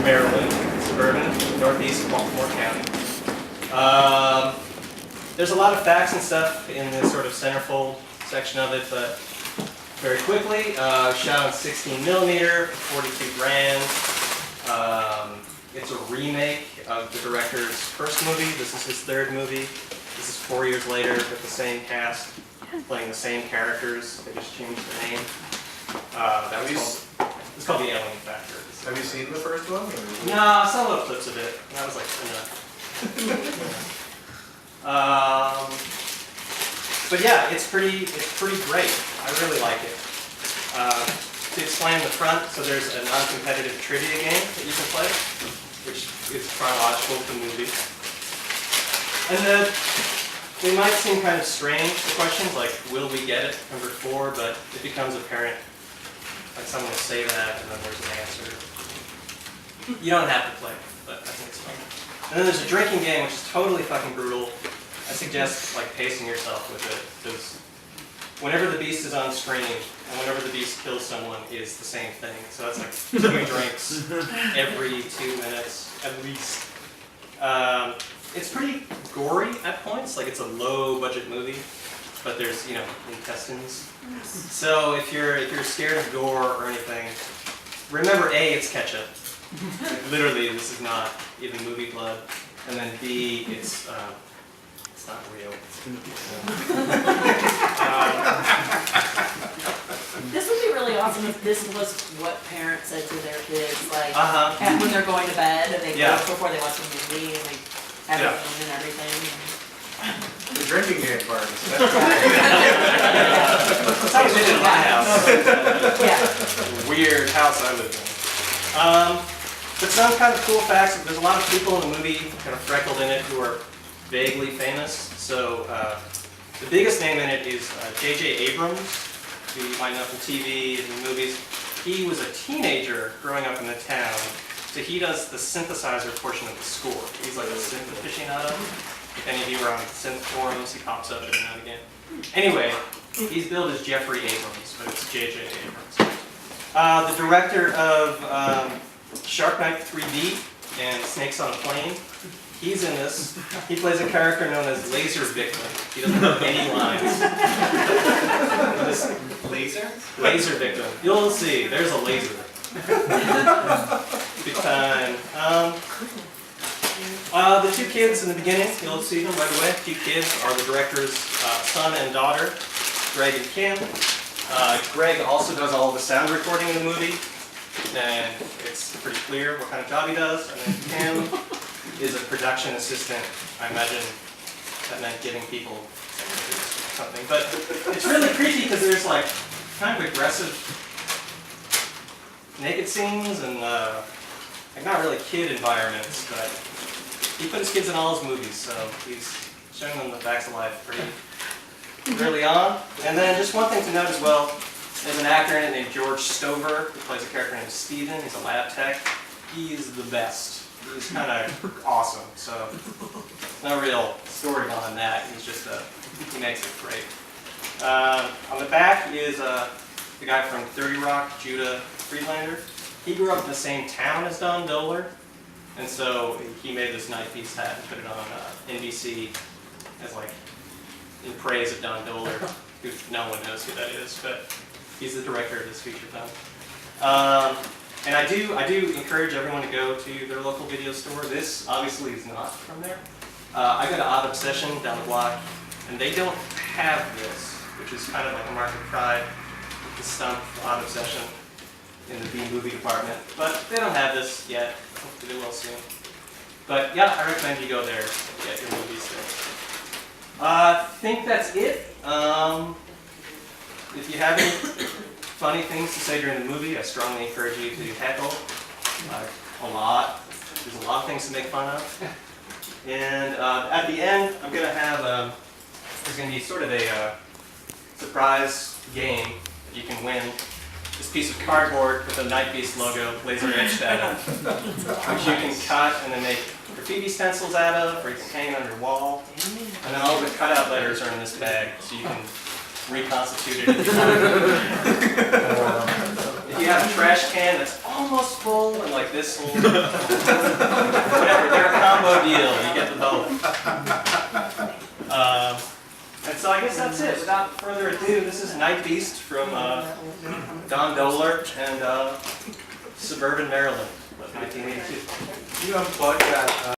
Maryland, suburban, northeast of Baltimore County. There's a lot of facts and stuff in this sort of centerfold section of it, but very quickly, shot on 16mm, 42 grand. It's a remake of the director's first movie. This is his third movie. This is 4 years later with the same cast, playing the same characters. They just changed the name. It's called The Alien Factor. Have you seen the first one? No, I saw little clips of it. And I was like, but yeah, it's pretty great. I really like it. To explain the front, so there's a non-competitive trivia game that you can play, which is chronological to the movie. And they might seem kind of strange, the questions, like, will we get it, number 4, but it becomes apparent, like someone will say that, and then there's an answer. You don't have to play it, but I think it's fun. And then there's a drinking game, which is totally fucking brutal. I suggest, like, pacing yourself with it, because whenever the beast is on screen, and whenever the beast kills someone, is the same thing. So that's like 2 drinks every 2 minutes, at least. It's pretty gory at points, like it's a low-budget movie, but there's, you know, intestines. So if you're scared of gore or anything, remember A, it's ketchup. Like, literally, this is not even movie blood. And then B, it's not real. This would be really awesome if this was what parents said to their kids, like when they're going to bed and they go before they watch a movie and they have it and everything. The drinking game part. That's how we did it in my house. Weird house I lived in. But some kind of cool facts. There's a lot of people in the movie kind of freckled in it who are vaguely famous. So the biggest name in it is J.J. Abrams, who you might know from TV and movies. He was a teenager growing up in the town, so he does the synthesizer portion of the score. He's like a synth aficionado. If any of you are on synth forums, he pops up every now and again. Anyway, he's billed as Jeffrey Abrams, but it's J.J. Abrams. The director of Shark Night 3D and Snakes on a Plane. He's in this. He plays a character known as Laser Victim. He doesn't have any lines. Laser? Laser Victim. You'll see. There's a laser. Big time. The 2 kids in the beginning, you'll see them right away. 2 kids are the director's son and daughter, Greg and Kim. Greg also does all the sound recording in the movie, and it's pretty clear what kind of job he does. And then Kim is a production assistant. I imagine that meant giving people something. But it's really creepy because there's like kind of aggressive naked scenes and like not really kid environments, but he puts kids in all his movies, so he's showing them the facts of life pretty early on. And then just one thing to note as well, there's an actor in it named George Stover who plays a character named Steven. He's a lab tech. He's the best. He's kind of awesome, so no real story behind that. He's just he makes it great. On the back is the guy from 30 Rock, Judah Friedlander. He grew up in the same town as Don Dohler, and so he made this Night Beast hat and put it on NBC as like in praise of Don Dohler, who no one knows who that is, but he's the director of this feature film. And I do encourage everyone to go to their local video store. This obviously is not from there. I go to Odd Obsession down the block, and they don't have this, which is kind of like a mark of pride, the stump Odd Obsession in the B-movie department. But they don't have this yet. Hopefully they will soon. But yeah, I recommend you go there and get your movies there. I think that's it. If you have any funny things to say during the movie, I strongly encourage you to heckle a lot. There's a lot of things to make fun of. And at the end, I'm going to have, there's going to be sort of a surprise game that you can win. This piece of cardboard with the Night Beast logo laser etched at it, which you can cut and then make graffiti stencils out of, or you can hang it on your wall. And then all the cutout letters are in this bag, so you can reconstitute it if you want. If you have a trash can that's almost full and like this whole, whatever, they're a combo deal, you get the both. And so I guess that's it. Without further ado, this is Night Beast from Don Dohmer and Suburban Maryland, 1982. You unplugged that